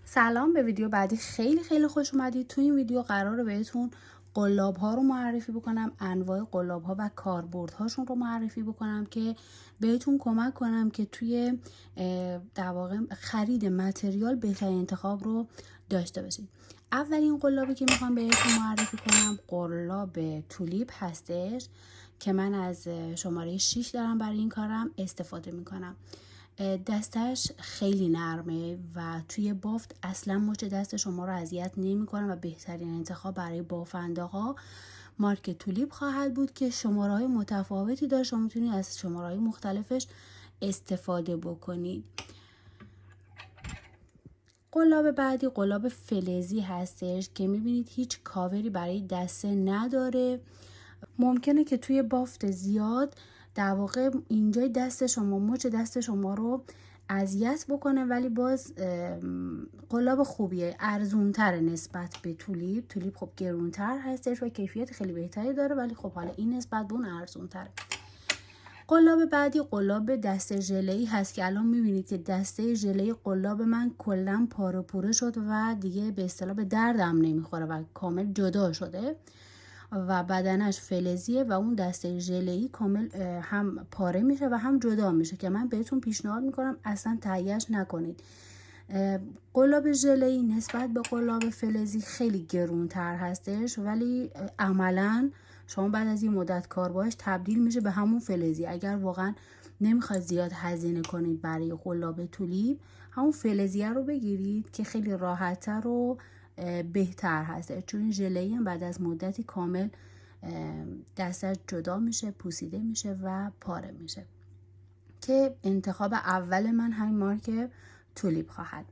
سلام، به ویدیو بعدی خیلی خوش اومدید. تو این ویدیو قراره بهتون قلاب ها رو معرفی بکنم، انواع قلاب ها و کاربردهاشون رو معرفی بکنم که بهتون کمک کنم که توی در واقع خرید متریال بهترین انتخاب رو داشته باشید. اولین قلابی که میخوام بهتون معرفی کنم قلاب تولیپ هستش که من از شماره 6 دارم برای این کارم استفاده میکنم. دستش خیلی نرمه و توی بافت اصلا مچ دست شما رو اذیت نمی‌کنه و بهترین انتخاب برای بافنده ها مارک تولیپ خواهد بود که شماره‌های متفاوتی داره. شما میتونید از شماره‌های مختلفش استفاده بکنید. قلاب بعدی قلاب فلزی هستش که میبینید هیچ کاوری برای دسته نداره. ممکنه که توی بافت زیاد در واقع اینجای دست شما مچ دست شما رو اذیت بکنه، ولی باز قلاب خوبیه، ارزونتر نسبت به تولیپ خب گرونتر هستش و کیفیت خیلی بهتری داره، ولی خب حالا این نسبت به اون ارزونتره. قلاب بعدی قلاب دسته ژله‌ای هست که الان میبینید که دسته ژله‌ای قلاب من کلا پاره پوره شد و دیگه به اصطلاح به دردم نمیخوره و کامل جدا شده و بدنش فلزیه و اون دسته ژله‌ای کامل هم پاره میشه و هم جدا میشه که من بهتون پیشنهاد میکنم اصلا تهیه‌اش نکنید. قلاب ژله‌ای نسبت به قلاب فلزی خیلی گرونتر هستش، ولی عملاً شما بعد از این مدت کار باش تبدیل میشه به همون فلزی. اگر واقعا نمیخواید زیاد هزینه کنید برای قلاب تولیپ، همون فلزیه رو بگیرید که خیلی راحت‌تر و بهتر هست، چون ژله‌ای هم بعد از مدتی کامل دستش جدا میشه، پوسیده میشه و پاره میشه. که انتخاب اول من همین مارک تولیپ خواهد.